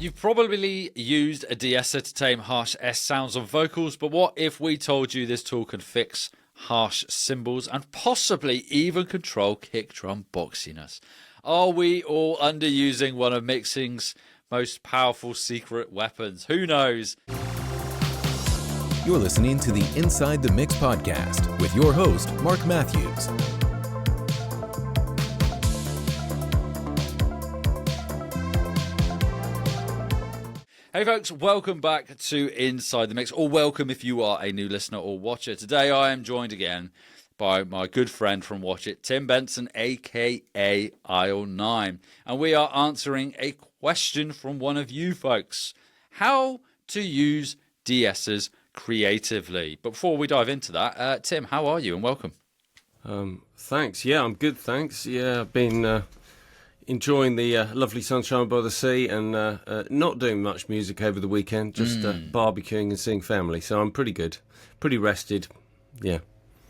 You've probably used a de-esser to tame harsh S sounds on vocals, but what if we told you this tool can fix harsh cymbals and possibly even control kick drum boxiness? Are we all underusing one of mixing's most powerful secret weapons? Who knows? You're listening to the Inside the Mix podcast with your host, Marc Matthews. Hey folks, welcome back to Inside the Mix, or welcome if you are a new listener or watcher. Today I am joined again by my good friend from Watch It, Tim Benson, aka Aisle 9. And we are answering a question from one of you folks. How to use de-essers creatively. But before we dive into that, Tim, how are you and welcome? Thanks. Yeah, I'm good, thanks. Yeah, I've been enjoying the lovely sunshine by the sea and not doing much music over the weekend, just barbecuing and seeing family. So I'm pretty good, pretty rested. Yeah.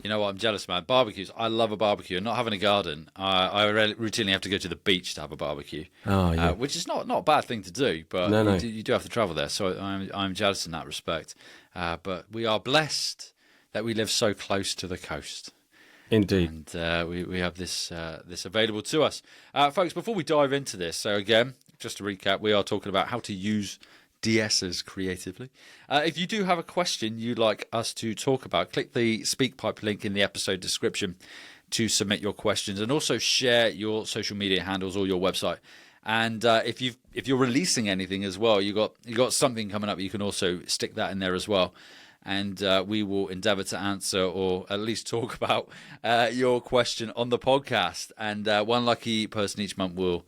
You know what? I'm jealous, man. Barbecues. I love a barbecue. And not having a garden, I routinely have to go to the beach to have a barbecue. Oh, yeah. Which is not a bad thing to do, but No. You do have to travel there. So I'm jealous in that respect. But we are blessed that we live so close to the coast. Indeed. And we have this available to us. Folks, before we dive into this, so again, just to recap, we are talking about how to use de-essers creatively. If you do have a question you'd like us to talk about, click the SpeakPipe link in the episode description to submit your questions, and also share your social media handles or your website. And if you're releasing anything as well, you got something coming up, you can also stick that in there as well. And we will endeavour to answer or at least talk about your question on the podcast. And one lucky person each month will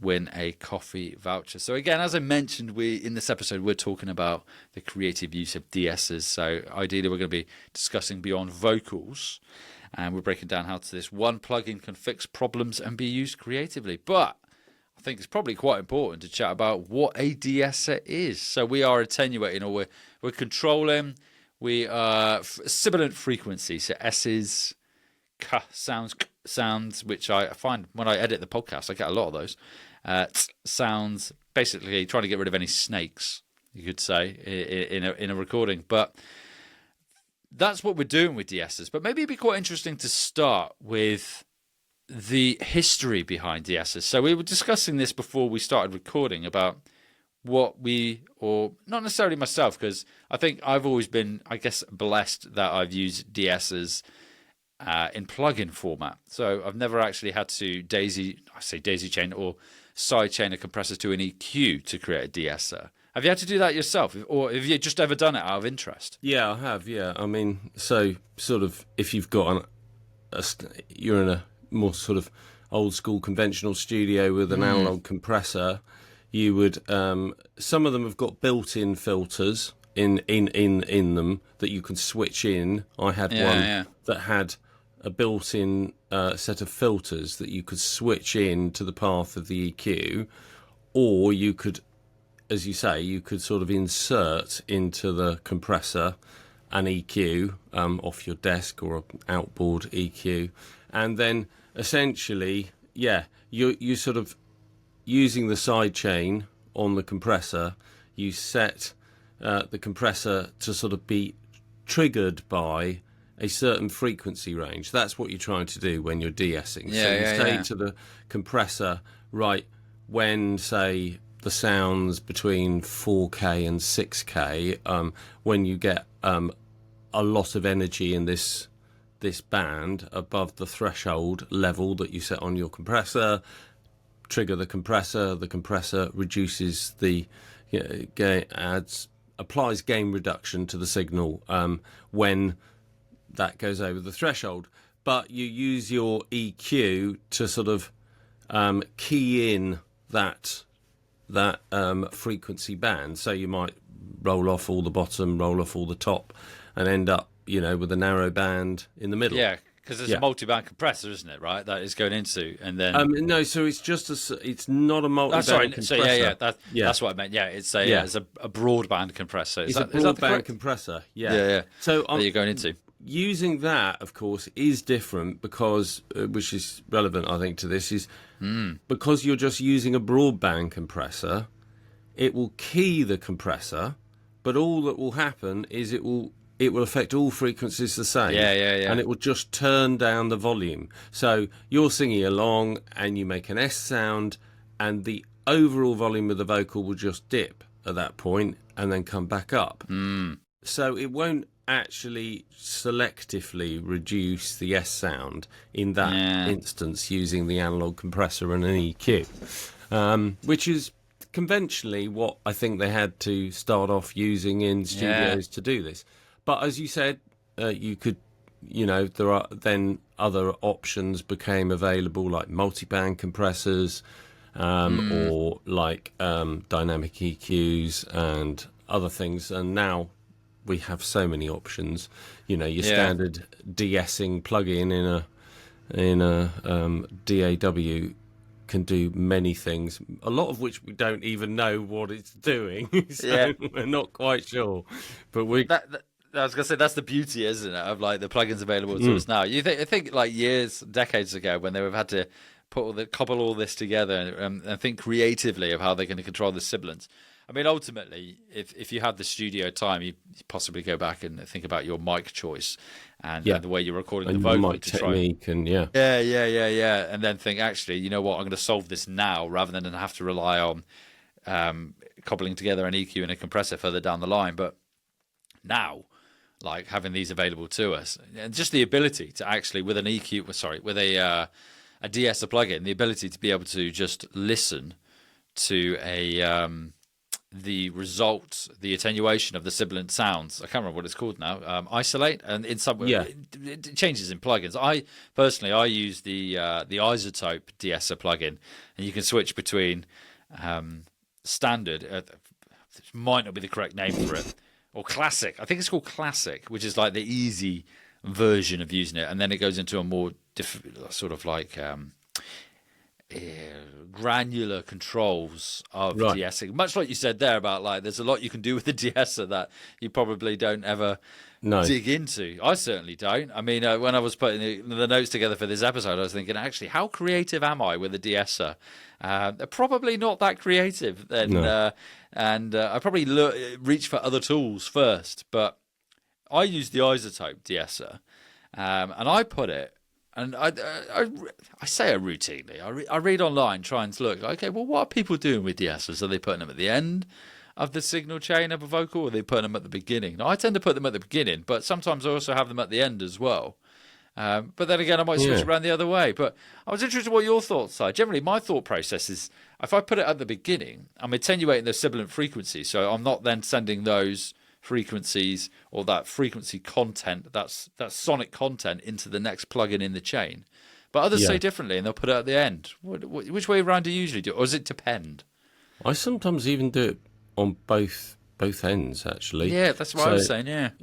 win a coffee voucher. So again, as I mentioned, in this episode, we're talking about the creative use of de-essers. So ideally, we're going to be discussing beyond vocals. And we're breaking down how this one plugin can fix problems and be used creatively. But I think it's probably quite important to chat about what a de-esser is. So we are attenuating, or we're controlling. We are sibilant frequency, so S's, K sounds, which I find when I edit the podcast, I get a lot of those. Sounds, basically trying to get rid of any snakes, you could say, in a recording. But that's what we're doing with de-essers. But maybe it'd be quite interesting to start with the history behind de-essers. So we were discussing this before we started recording about what or not necessarily myself, because I think I've always been, I guess, blessed that I've used de-essers in plugin format. So I've never actually had to daisy chain or side chain a compressor to an EQ to create a de-esser. Have you had to do that yourself, or have you just ever done it out of interest? Yeah, I have. Yeah, I mean, so sort of if you've got you're in a more sort of old school conventional studio with an analog compressor, you would some of them have got built-in filters in them that you can switch in. I had one that had a built-in set of filters that you could switch in to the path of the EQ, or you could, as you say, you could sort of insert into the compressor an EQ off your desk or an outboard EQ, and then essentially, you sort of using the side chain on the compressor, you set the compressor to sort of be triggered by a certain frequency range. That's what you're trying to do when you're de-essing. So you say to the compressor, right, when, say, the sounds between 4K and 6K, when you get a lot of energy in this band above the threshold level that you set on your compressor, trigger the compressor reduces applies gain reduction to the signal when that goes over the threshold. But you use your EQ to sort of key in that frequency band. So you might roll off all the bottom, roll off all the top, and end up, with a narrow band in the middle. Yeah, because it's a multi-band compressor, isn't it? Right, that is going into, and then no, so it's just it's not a multi-band compressor. So that's what I meant. Yeah, it's a broadband compressor. It's a broadband compressor. Yeah. So that you're going into. Using that, of course, is different because, which is relevant, I think, to this, is because you're just using a broadband compressor. it will key the compressor, but all that will happen is it will affect all frequencies the same. Yeah. And it will just turn down the volume. So you're singing along and you make an S sound, and the overall volume of the vocal will just dip at that point and then come back up. So it won't actually selectively reduce the S sound in that instance using the analog compressor and an EQ, which is conventionally what I think they had to start off using in studios to do this. But as you said, you could, there are then other options became available, like multiband compressors, or like dynamic EQs and other things. And now we have so many options. Your standard De-Essing plugin in a DAW can do many things, a lot of which we don't even know what it's doing. So we're not quite sure. But I was going to say, that's the beauty, isn't it, of like the plugins available to us now. I think like decades ago, when they would have had to cobble all this together and think creatively of how they're going to control the sibilance. I mean, ultimately, if you had the studio time, you possibly go back and think about your mic choice and the way you're recording and the vocal mic to technique try. And and then think, actually, you know what, I'm going to solve this now rather than have to rely on cobbling together an EQ and a compressor further down the line. But now, like having these available to us, and just the ability to actually, with an EQ, with a De-Esser plugin, the ability to be able to just listen to the results, the attenuation of the sibilant sounds. I can't remember what it's called now. Isolate, and in some it changes in plugins. I personally use the Isotope De-Esser plugin, and you can switch between standard. This might not be the correct name for it. Or classic. I think it's called classic, which is like the easy version of using it, and then it goes into a more sort of like granular controls of De-Essing. Much like you said there about like there's a lot you can do with the De-Esser that you probably don't ever dig into. I certainly don't. I mean, when I was putting the notes together for this episode, I was thinking, actually, how creative am I with a De-Esser? Probably not that creative then. And I probably reach for other tools first, but I use the Isotope De-Esser, and I put it, and I say it routinely. I read online, trying to look, okay, well, what are people doing with De-Essers? Are they putting them at the end of the signal chain of a vocal, or are they putting them at the beginning? Now, I tend to put them at the beginning, but sometimes I also have them at the end as well. But then again, I might switch around the other way. But I was interested in what your thoughts are. Generally, my thought process is, if I put it at the beginning, I'm attenuating the sibilant frequencies, so I'm not then sending those frequencies or that frequency content, that sonic content, into the next plugin in the chain. But others say differently, and they'll put it at the end. Which way around do you usually do it, or does it depend? I sometimes even do it on both ends, actually. Yeah, that's what I was saying,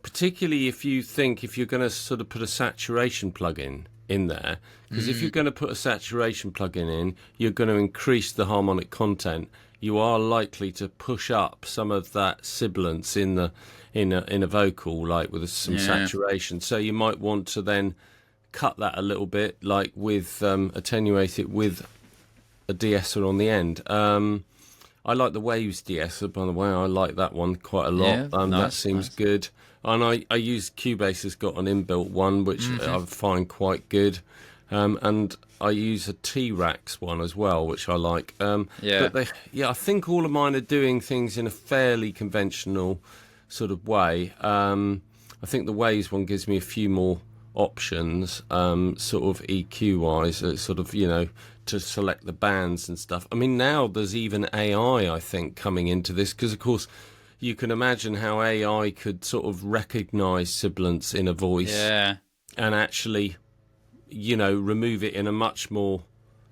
particularly if you're going to sort of put a saturation plugin in there, because if you're going to put a saturation plugin in, you're going to increase the harmonic content. You are likely to push up some of that sibilance in a vocal, like with some saturation. So you might want to then cut that a little bit, like with attenuate it with a De-Esser on the end. I like the Waves De-Esser, by the way. I like that one quite a lot. That seems good. And I use Cubase has got an inbuilt one, which I find quite good. And I use a T-Rax one as well, which I like. But I think all of mine are doing things in a fairly conventional sort of way. I think the Waves one gives me a few more options, sort of EQ-wise, sort of, to select the bands and stuff. I mean, now there's even AI, I think, coming into this, because, of course, you can imagine how AI could sort of recognise sibilance in a voice and actually, remove it in a much more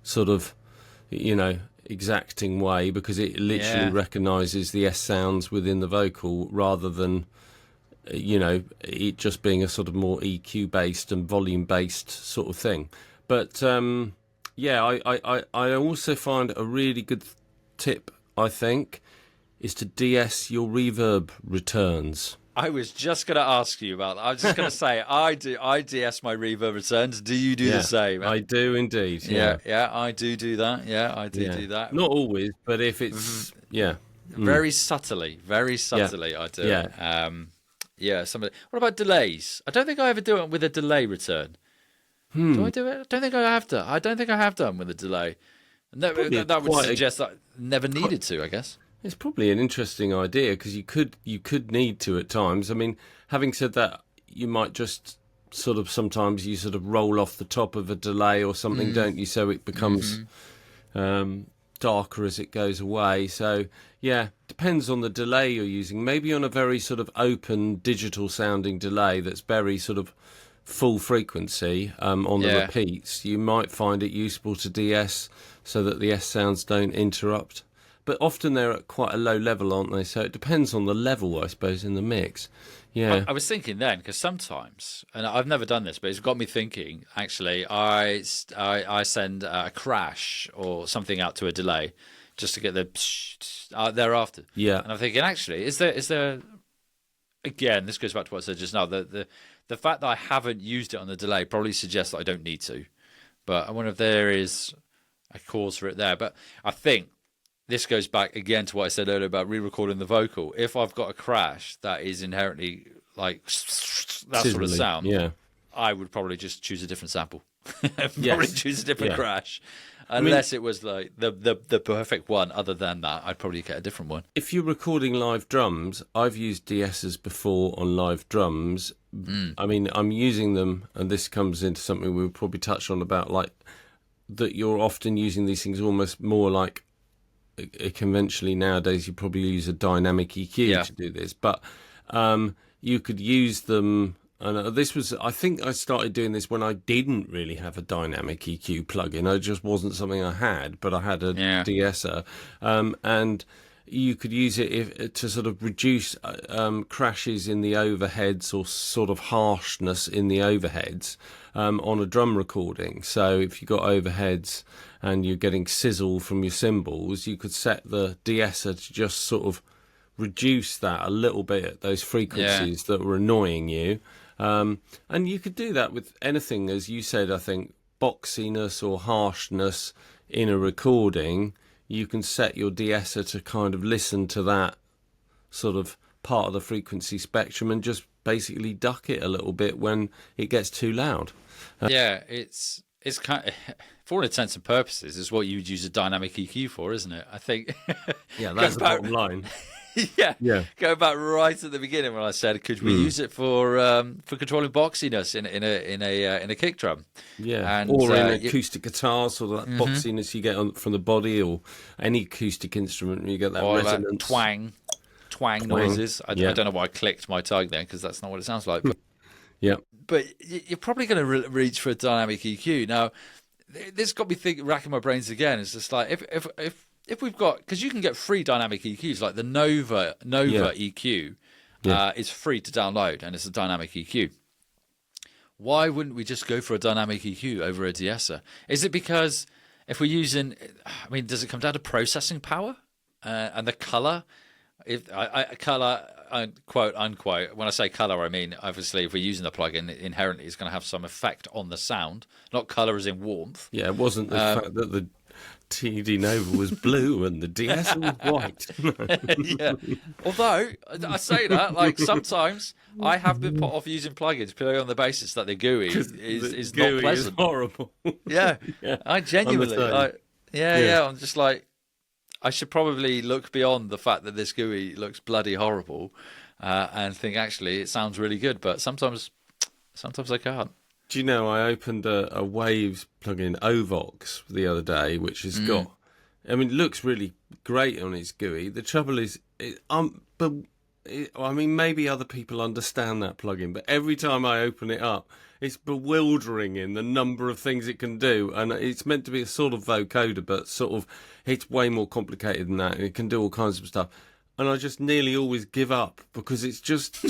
sort of, exacting way, because it literally recognises the S sounds within the vocal rather than, it just being a sort of more EQ-based and volume-based sort of thing. But, I also find a really good tip, I think, is to de-ess your reverb returns. I was just going to ask you about that. I was just going to say, I de-ess my reverb returns. Do you do the same? I do indeed. Yeah, I do that. Yeah, I do that. Not always, but if it's Very subtly, I do it. What about delays? I don't think I ever do it with a delay return. Do I do it? I don't think I have done. I don't think I have done with a delay. That would suggest that I never needed to, I guess. It's probably an interesting idea because you could need to at times. I mean, having said that, you might just sometimes you sort of roll off the top of a delay or something, don't you? So it becomes darker as it goes away. So yeah, depends on the delay you're using. Maybe on a very sort of open digital sounding delay that's very sort of full frequency on the repeats, you might find it useful to de-ess so that the S sounds don't interrupt. But often they're at quite a low level, aren't they? So it depends on the level, I suppose, in the mix. Yeah. I was thinking then, because sometimes, and I've never done this, but it's got me thinking, actually, I send a crash or something out to a delay just to get the thereafter. Yeah. And I'm thinking, actually, is there again, this goes back to what I said just now, the fact that I haven't used it on the delay probably suggests that I don't need to. But I wonder if there is a cause for it there. But I think this goes back again to what I said earlier about re-recording the vocal. If I've got a crash that is inherently like that sort of sound, I would probably just choose a different sample. Choose a different crash. Unless it was like the perfect one. Other than that, I'd probably get a different one. If you're recording live drums, I've used De-Essers before on live drums. I mean, I'm using them, and this comes into something we'll probably touch on about, like, that you're often using these things almost more like conventionally nowadays. You probably use a dynamic EQ to do this, but you could use them. And this was, I think I started doing this when I didn't really have a dynamic EQ plugin. It just wasn't something I had, but I had a de-esser. And you could use it to sort of reduce crashes in the overheads or sort of harshness in the overheads on a drum recording. So if you got overheads and you're getting sizzle from your cymbals, you could set the de-esser to just sort of reduce that a little bit at those frequencies that were annoying you. And you could do that with anything, as you said, I think, boxiness or harshness in a recording. You can set your de-esser to kind of listen to that sort of part of the frequency spectrum and just basically duck it a little bit when it gets too loud. It's kind of, for all intents and purposes, is what you would use a dynamic EQ for, isn't it? I think. Yeah, that's the bottom line. Go back right at the beginning when I said, could we use it for controlling boxiness in a kick drum? Yeah, and, or in acoustic guitars, or that boxiness you get from the body, or any acoustic instrument, you get that resonance, twang noises. I don't know why I clicked my tongue then, because that's not what it sounds like. But, but you're probably going to reach for a dynamic EQ. Now, this got me racking my brains again. It's just like if we've got, because you can get free dynamic EQs, like the Nova EQ is free to download, and it's a dynamic EQ. Why wouldn't we just go for a dynamic EQ over a de-esser? Is it because if we're using, I mean, does it come down to processing power and the color? Color, quote unquote, when I say color, I mean, obviously, if we're using the plugin, inherently it's going to have some effect on the sound, not color as in warmth. Yeah, it wasn't the fact that the TD Nova was blue and the de-esser was white. Although I say that, like, sometimes I have been put off using plugins purely on the basis that the GUI is GUI not pleasant. Is horrible. I genuinely, I'm just like, I should probably look beyond the fact that this GUI looks bloody horrible and think actually it sounds really good, but sometimes I can't. Do you know, I opened a Waves plugin, Ovox, the other day, which has got, I mean, it looks really great on its GUI. The trouble is, I mean, maybe other people understand that plugin, but every time I open it up, it's bewildering in the number of things it can do. And it's meant to be a sort of vocoder, but sort of, it's way more complicated than that. It can do all kinds of stuff. And I just nearly always give up because it's just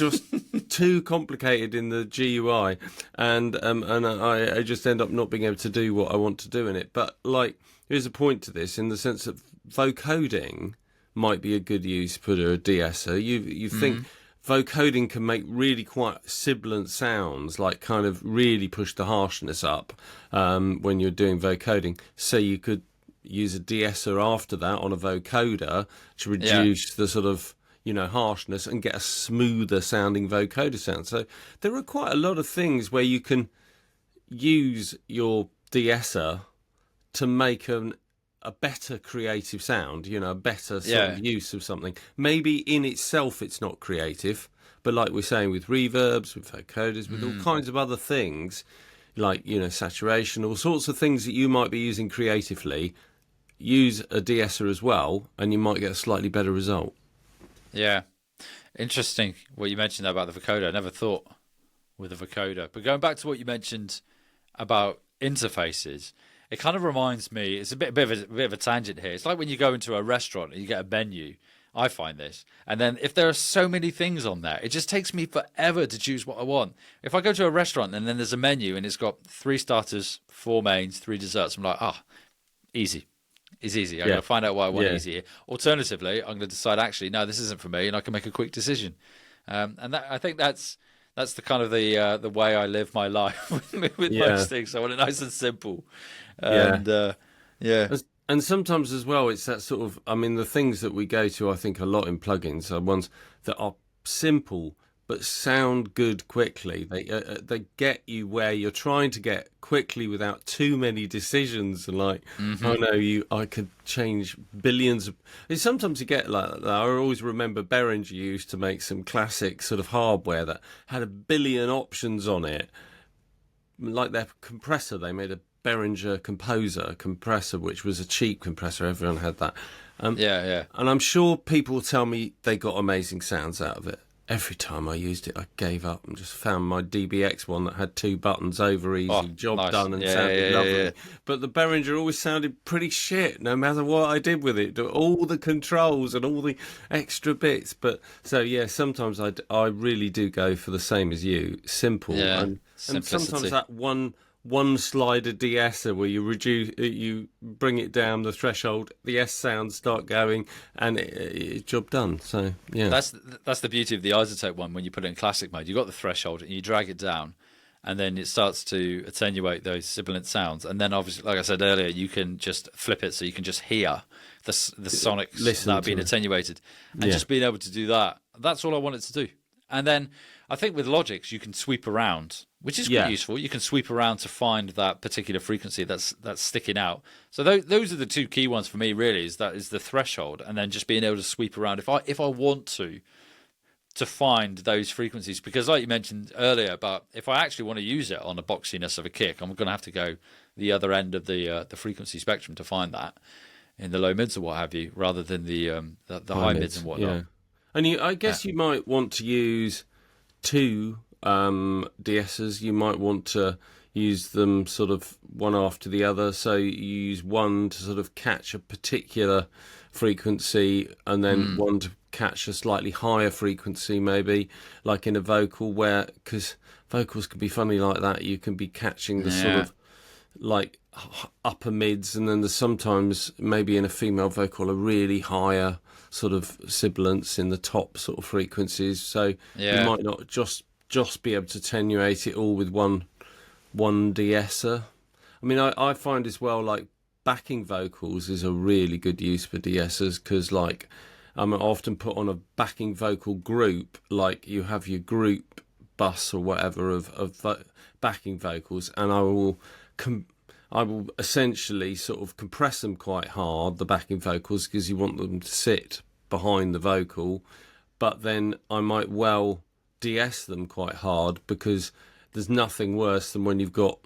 too complicated in the GUI, and I just end up not being able to do what I want to do in it. But like, there's a point to this in the sense that vocoding might be a good use for a de-esser. You think vocoding can make really quite sibilant sounds, like kind of really push the harshness up when you're doing vocoding. So you could use a de-esser after that on a vocoder to reduce the sort of, harshness and get a smoother sounding vocoder sound. So there are quite a lot of things where you can use your de-esser to make a better creative sound, a better sort of use of something. Maybe in itself it's not creative, but like we're saying with reverbs, with vocoders, with all kinds of other things, like, saturation, all sorts of things that you might be using creatively, use a de-esser as well, and you might get a slightly better result. Yeah. Interesting what you mentioned there about the vocoder. I never thought with a vocoder. But going back to what you mentioned about interfaces, it kind of reminds me, it's a bit of a tangent here. It's like when you go into a restaurant and you get a menu. I find this. And then if there are so many things on there, it just takes me forever to choose what I want. If I go to a restaurant and then there's a menu and it's got 3 starters, 4 mains, 3 desserts, I'm like, easy. It's easy. I'm going to find out what I want easy here. Alternatively, I'm going to decide, actually, no, this isn't for me, and I can make a quick decision. And I think that's the kind of the way I live my life with most things. I want it nice and simple. And And sometimes as well, it's that sort of, the things that we go to, I think, a lot in plugins are ones that are simple but sound good quickly. They get you where you're trying to get quickly without too many decisions. And like, I could change billions of. And sometimes you get like that. I always remember Behringer used to make some classic sort of hardware that had a billion options on it. Like their compressor, they made a Behringer Composer compressor, which was a cheap compressor. Everyone had that. And I'm sure people will tell me they got amazing sounds out of it. Every time I used it, I gave up and just found my DBX one that had 2 buttons, over easy, job done, and sounded lovely. But the Behringer always sounded pretty shit, no matter what I did with it. All the controls and all the extra bits. But so sometimes I really do go for the same as you, simple, and sometimes that one slider de-esser where you bring it down the threshold, the S sounds start going, and it's job done. So that's the beauty of the isotope one. When you put it in classic mode, you got the threshold and you drag it down, and then it starts to attenuate those sibilant sounds. And then obviously, like I said earlier, you can just flip it so you can just hear the sonics that are being attenuated, and just being able to do that. That's all I wanted to do. And then I think with Logics, you can sweep around, which is quite useful. You can sweep around to find that particular frequency that's sticking out. So those are the 2 key ones for me, really, is the threshold, and then just being able to sweep around if I want to find those frequencies. Because like you mentioned earlier, about if I actually want to use it on the boxiness of a kick, I'm going to have to go the other end of the frequency spectrum to find that in the low mids or what have you, rather than the high mids and whatnot. Yeah. And I guess you might want to use 2 de-essers. You might want to use them sort of one after the other. So you use one to sort of catch a particular frequency, and then one to catch a slightly higher frequency, maybe like in a vocal, where, because vocals can be funny like that. You can be catching the sort of like upper mids, and then there's sometimes maybe in a female vocal a really higher sort of sibilance in the top sort of frequencies. So you might not just be able to attenuate it all with one de-esser. I find as well, like, backing vocals is a really good use for de-essers, because like I often put on a backing vocal group, like you have your group bus or whatever of backing vocals, and I will essentially sort of compress them quite hard, the backing vocals, because you want them to sit behind the vocal, but then I might well de-ess them quite hard, because there's nothing worse than when you've got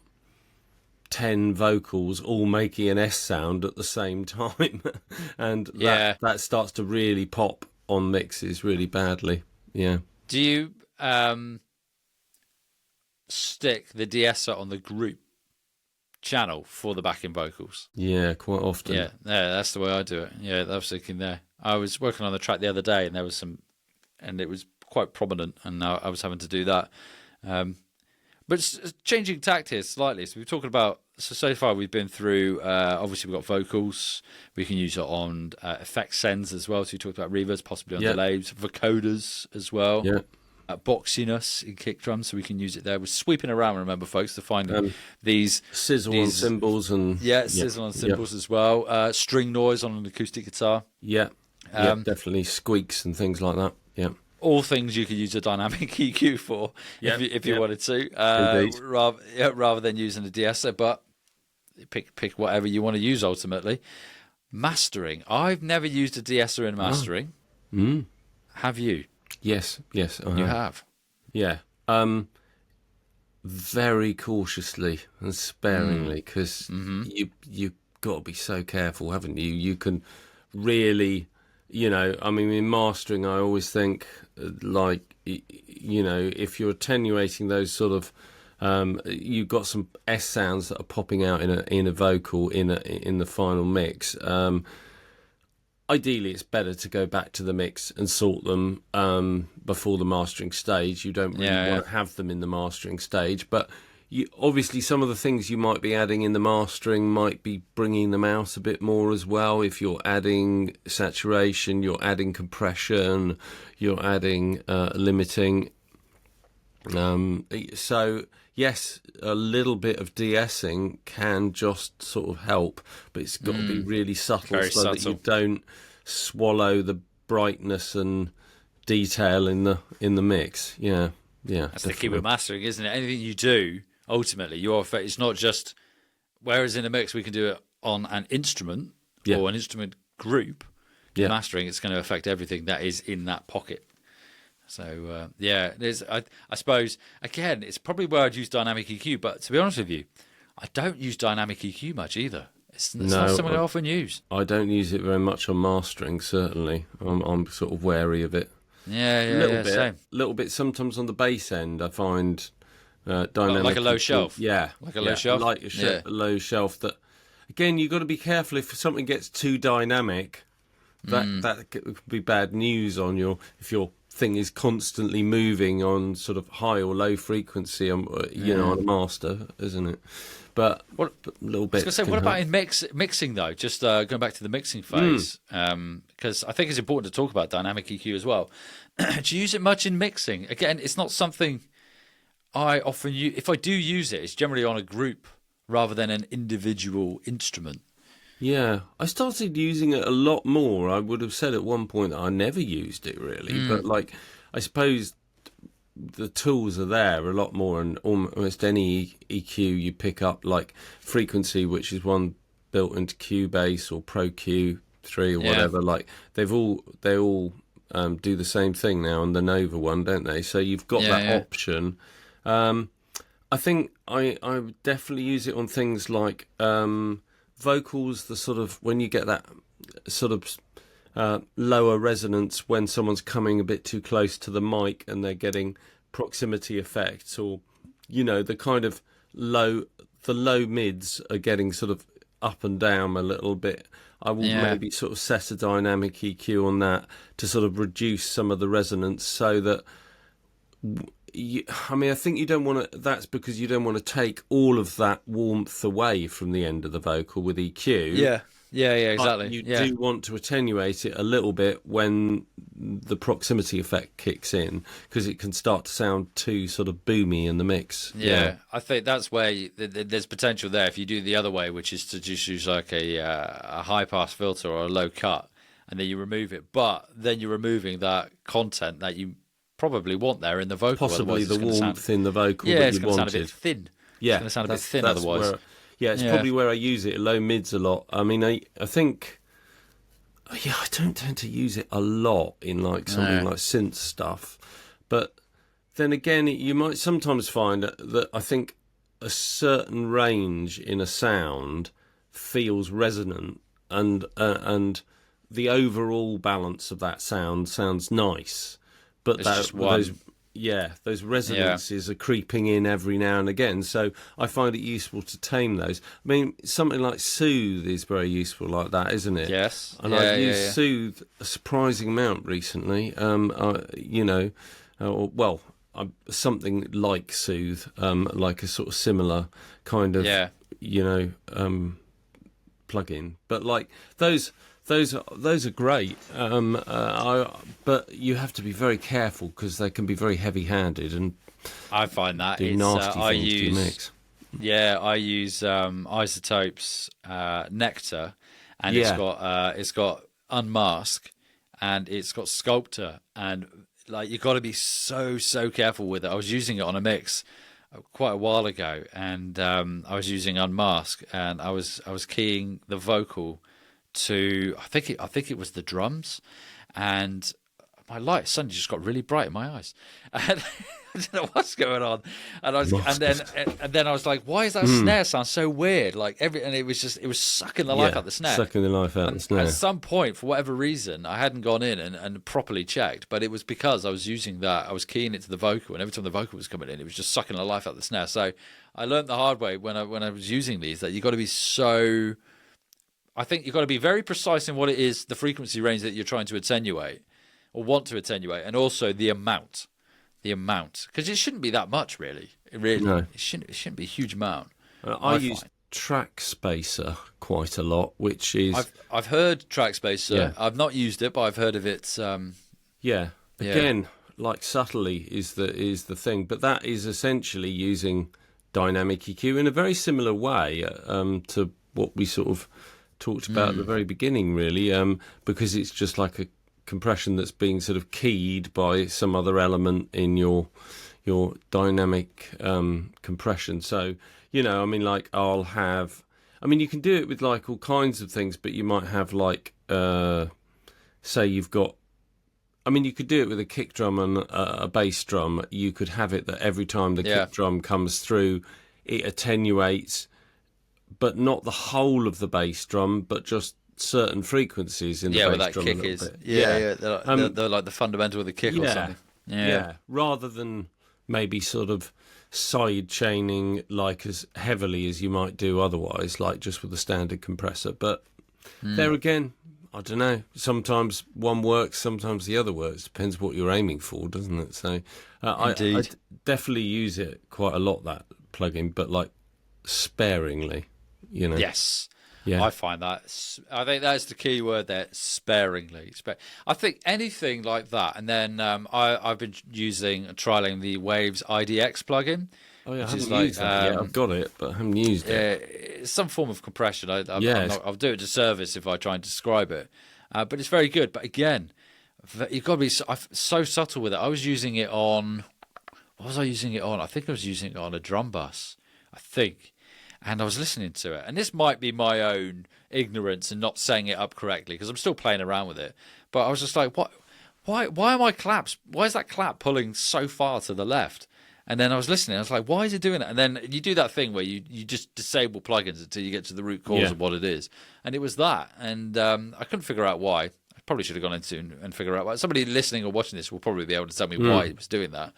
10 vocals all making an S sound at the same time. And that starts to really pop on mixes really badly. Yeah. Do you stick the de-esser on the group channel for the backing vocals? Yeah, quite often. Yeah, that's the way I do it. Yeah, I was thinking there. I was working on the track the other day, and there was some, and it was quite prominent, and I was having to do that. But changing tact here slightly. So we're talking about, so far we've been through, obviously we've got vocals. We can use it on effect sends as well. So we talked about reverbs, possibly on delays, vocoders as well. Yeah. Boxiness in kick drums, so we can use it there. We're sweeping around, remember, folks, to find these sizzle on cymbals and sizzle on cymbals as well. String noise on an acoustic guitar. Yeah, definitely squeaks and things like that. Yeah, all things you could use a dynamic EQ for if you wanted to, rather than using a de-esser. But pick whatever you want to use ultimately. Mastering. I've never used a de-esser in mastering. Have you? Yes, you have. Yeah, very cautiously and sparingly, because you got to be so careful, haven't you? You can really, I mean, in mastering, I always think like, if you're attenuating those sort of, you've got some S sounds that are popping out in a vocal in the final mix. Ideally, it's better to go back to the mix and sort them before the mastering stage. You don't really want to have them in the mastering stage, but obviously some of the things you might be adding in the mastering might be bringing them out a bit more as well. If you're adding saturation, you're adding compression, you're adding limiting. So yes, a little bit of de-essing can just sort of help, but it's got to be really subtle that you don't swallow the brightness and detail in the mix. Yeah. That's the key with mastering, isn't it? Anything you do, ultimately, it's not just. Whereas in a mix, we can do it on an instrument or an instrument group. In mastering, it's going to affect everything that is in that pocket. So, there's. I suppose, again, it's probably where I'd use dynamic EQ, but to be honest with you, I don't use dynamic EQ much either. It's not something I often use. I don't use it very much on mastering, certainly. I'm sort of wary of it. Same. Little bit sometimes on the bass end, I find dynamic. Like a low shelf? Yeah. Like a low shelf? Like a low shelf that, again, you've got to be careful if something gets too dynamic, that could be bad news if your thing is constantly moving on sort of high or low frequency on a master, isn't it? But a little bit. I was going to say, what about in mixing though? Just going back to the mixing phase, because I think it's important to talk about dynamic EQ as well. Do you use it much in mixing? Again, it's not something I often use. If I do use it, it's generally on a group rather than an individual instrument. Yeah, I started using it a lot more. I would have said at one point that I never used it really, but I suppose the tools are there a lot more, and almost any EQ you pick up, like frequency, which is one built into Cubase or Pro Q3 or whatever, like they all do the same thing now on the Nova one, don't they? So you've got that option. I think I would definitely use it on things like vocals, the sort of when you get that sort of lower resonance when someone's coming a bit too close to the mic and they're getting proximity effects, or the kind of low mids are getting sort of up and down a little bit. I will maybe sort of set a dynamic EQ on that to sort of reduce some of the resonance, so that I think you don't want to. That's because you don't want to take all of that warmth away from the end of the vocal with EQ. Yeah, exactly. But you do want to attenuate it a little bit when the proximity effect kicks in, because it can start to sound too sort of boomy in the mix. Yeah. I think that's where there's potential there if you do it the other way, which is to just use like a high pass filter or a low cut, and then you remove it. But then you're removing that content that you probably want there in the vocal. Possibly the warmth in the vocal. Yeah, that it's you going to sound wanted. a bit thin. Yeah, it's going to sound a bit thin otherwise. It's probably where I use it, low mids a lot. I mean, I think, I don't tend to use it a lot in like something like synth stuff. But then again, you might sometimes find that I think a certain range in a sound feels resonant, and the overall balance of that sound sounds nice. But those resonances are creeping in every now and again. So I find it useful to tame those. I mean, something like Soothe is very useful like that, isn't it? Yes. And I've used Soothe a surprising amount recently. something like Soothe, like a sort of similar kind of, plugin. But like those are great. But you have to be very careful because they can be very heavy-handed and I find that do nasty things to your mix. Yeah, I use Isotopes Nectar, and it's got Unmask, and it's got Sculptor, and like you've got to be so careful with it. I was using it on a mix quite a while ago, and I was using Unmask, and I was keying the vocal to I think it was the drums, and my light suddenly just got really bright in my eyes, and I don't know what's going on. And then I was like, why is that snare sound so weird? Like and it was sucking the life out of the snare. Sucking the life out of the snare. At some point, for whatever reason, I hadn't gone in and properly checked, but it was because I was using that. I was keying it to the vocal, and every time the vocal was coming in, it was just sucking the life out of the snare. So I learned the hard way when I was using these that you got to be I think you've got to be very precise in what it is, the frequency range that you're trying to attenuate or want to attenuate, and also the amount, because it shouldn't be that much, really. No. It shouldn't be a huge amount. I use Track Spacer quite a lot, which is I've heard Track Spacer. Yeah. I've not used it, but I've heard of it. Again, like subtly is the thing, but that is essentially using dynamic EQ in a very similar way to what we sort of talked about at the very beginning, really, because it's just like a compression that's being sort of keyed by some other element in your dynamic compression. So, you can do it with like all kinds of things, but you might have like, say you've got, you could do it with a kick drum and a bass drum. You could have it that every time the kick drum comes through, it attenuates, but not the whole of the bass drum, but just certain frequencies in the bass drum. Yeah, where that kick is. Yeah. They're like the fundamental of the kick or something. Yeah. Rather than maybe sort of side chaining like as heavily as you might do otherwise, like just with a standard compressor. But there again, I don't know. Sometimes one works, sometimes the other works. Depends what you're aiming for, doesn't it? So I definitely use it quite a lot, that plugin, but like sparingly, Yes. Yeah. I find that. I think that's the key word there, sparingly. I think anything like that. And then I've been trialing the Waves IDX plugin. Oh, yeah, I haven't used that yet. I've got it, but I haven't used it. It's some form of compression. I'll do it to service if I try and describe it. But it's very good. But again, you've got to be so subtle with it. I was using it on... What was I using it on? I think I was using it on a drum bus. I think. And I was listening to it. And this might be my own ignorance and not saying it up correctly, because I'm still playing around with it. But I was just like, what? Why are my claps? Why is that clap pulling so far to the left? And then I was listening. I was like, why is it doing that? And then you do that thing where you just disable plugins until you get to the root cause of what it is. And it was that. And I couldn't figure out why. I probably should have gone into and figure out why. Somebody listening or watching this will probably be able to tell me why it was doing that.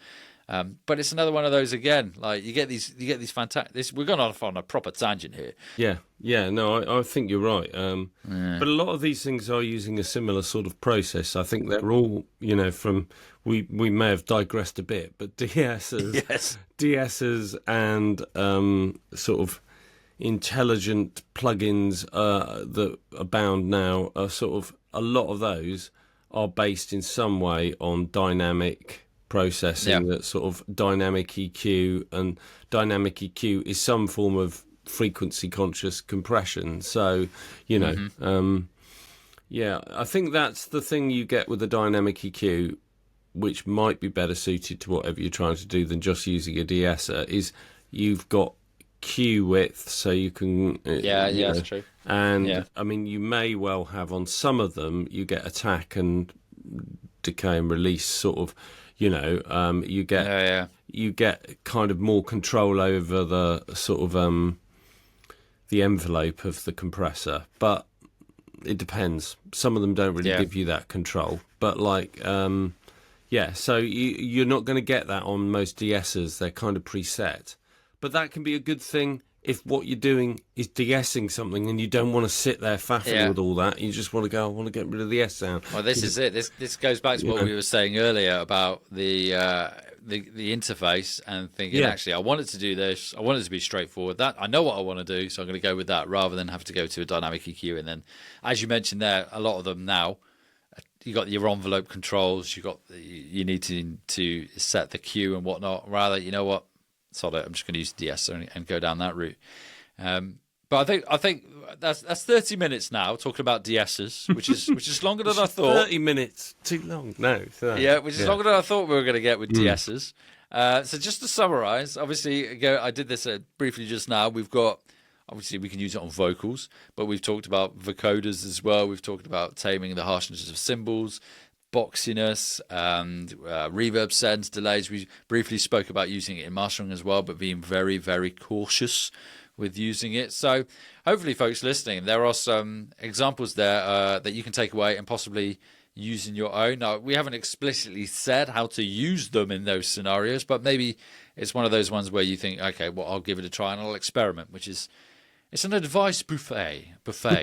But it's another one of those again. Like you get these fantastic. We're going off on a proper tangent here. Yeah. No, I think you're right. But a lot of these things are using a similar sort of process. I think they're all, from we may have digressed a bit, but De-Essers, De-Essers, and sort of intelligent plugins that abound now are sort of a lot of those are based in some way on dynamic processing, that sort of dynamic EQ, and dynamic EQ is some form of frequency conscious compression. So, I think that's the thing you get with the dynamic EQ, which might be better suited to whatever you're trying to do than just using a de-esser, is you've got Q width, so you can... that's true. And, you may well have on some of them, you get attack and decay and release sort of... you get kind of more control over the sort of the envelope of the compressor, but it depends. Some of them don't really give you that control, but so you're not going to get that on most de-essers. They're kind of preset, but that can be a good thing if what you're doing is de-essing something and you don't want to sit there faffing with all that. You just want to go, I want to get rid of the S sound. Well, this is it. This goes back to what we were saying earlier about the the interface and thinking, actually, I wanted to do this. I want it to be straightforward. That I know what I want to do, so I'm going to go with that rather than have to go to a dynamic EQ. And then, as you mentioned there, a lot of them now, you got your envelope controls. You need to set the cue and whatnot. Rather, you know what? Sod it. I'm just going to use De-esser and go down that route. But I think that's 30 minutes now talking about De-Essers, which is longer than I thought. 30 minutes, too long. No. Yeah, which is longer than I thought we were going to get with De-Essers. So just to summarise, obviously, I did this briefly just now. We've got, obviously, we can use it on vocals, but we've talked about vocoders as well. We've talked about taming the harshness of cymbals, boxiness, reverb sends, delays. We briefly spoke about using it in mastering as well, but being very, very cautious with using it. So hopefully, folks listening, there are some examples there that you can take away and possibly use in your own. Now, we haven't explicitly said how to use them in those scenarios, but maybe it's one of those ones where you think, okay, well, I'll give it a try and I'll experiment, which is, it's an advice buffet for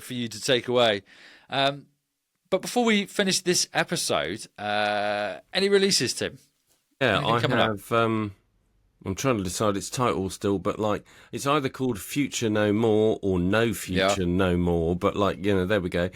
you to take away. But before we finish this episode, any releases, Tim? Yeah, anything I have. I'm trying to decide its title still, but like it's either called Future No More or No Future No More. But like there we go.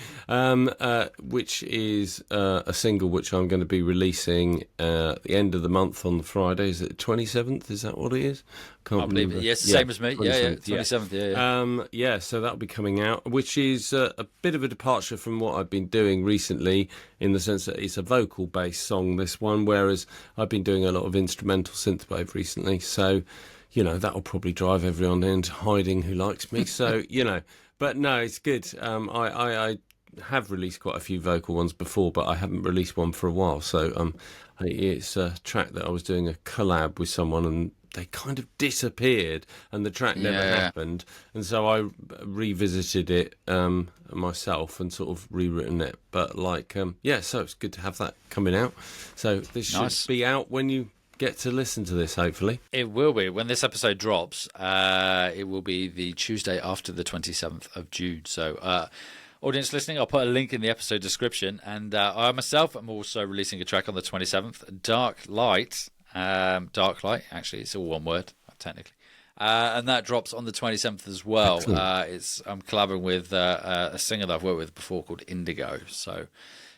Which is a single which I'm going to be releasing at the end of the month on the Friday. Is it 27th? Is that what it is? I believe it. Yes, same as me. 27th. Yeah. So that'll be coming out, which is a bit of a departure from what I've been doing recently, in the sense that it's a vocal-based song, this one, whereas I've been doing a lot of instrumental synthwave recently. So, that'll probably drive everyone into hiding who likes me. So, but no, it's good. I have released quite a few vocal ones before, but I haven't released one for a while. So it's a track that I was doing a collab with someone, and they kind of disappeared and the track never happened. And so I revisited it myself and sort of rewritten it. But so it's good to have that coming out. So this should be out when you get to listen to this, hopefully. It will be. When this episode drops, it will be the Tuesday after the 27th of June. So audience listening, I'll put a link in the episode description. And I myself am also releasing a track on the 27th, Dark Light, actually, it's all one word, technically. And that drops on the 27th as well. I'm collabing with a singer that I've worked with before called Indigo. So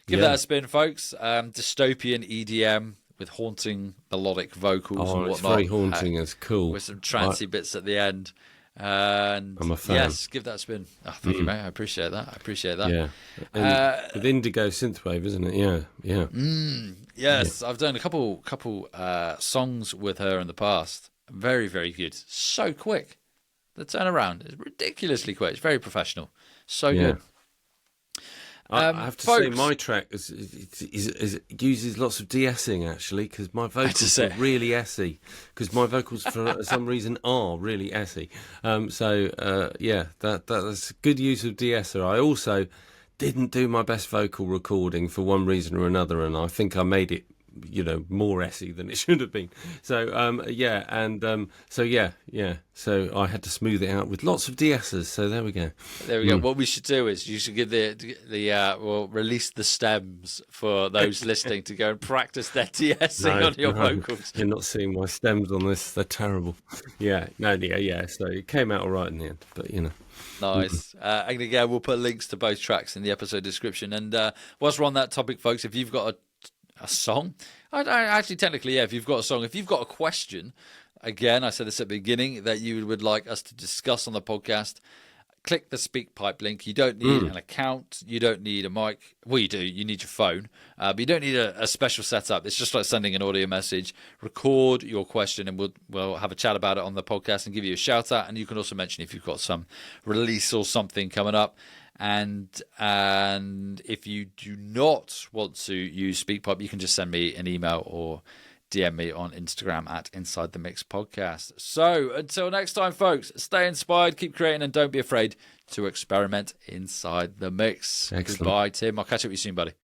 give that a spin, folks. Dystopian EDM with haunting melodic vocals and whatnot. It's very haunting. It's cool. With some trancey bits at the end. And I'm a fan. Yes, give that a spin. Oh, thank you, mate. I appreciate that. Yeah. And with Indigo synthwave, isn't it? Yeah. Yes, I've done a couple songs with her in the past. Very, very good. So quick. The turnaround is ridiculously quick. It's very professional. So good. I have to say, my track uses lots of de-essing, actually, because my vocals are really essy. Because my vocals, for some reason, are really essy. That's a good use of de-esser. I also didn't do my best vocal recording for one reason or another, and I think I made it, more essy than it should have been. So, So I had to smooth it out with lots of de-essers. So there we go. What we should do is you should give we'll release the stems for those listening to go and practice their de-essing on your vocals. You're not seeing my stems on this. They're terrible. So it came out all right in the end, but Nice. And again, we'll put links to both tracks in the episode description. And whilst we're on that topic, folks, if you've got a song, if you've got a song, if you've got a question, again, I said this at the beginning, that you would like us to discuss on the podcast, click the SpeakPipe link. You don't need an account. You don't need a mic. Well, you do. You need your phone. But you don't need a special setup. It's just like sending an audio message. Record your question and we'll have a chat about it on the podcast and give you a shout out. And you can also mention if you've got some release or something coming up. And if you do not want to use SpeakPipe, you can just send me an email or DM me on Instagram at Inside the Mix Podcast. So until next time, folks, stay inspired, keep creating, and don't be afraid to experiment inside the mix. Excellent. Goodbye, Tim. I'll catch up with you soon, buddy.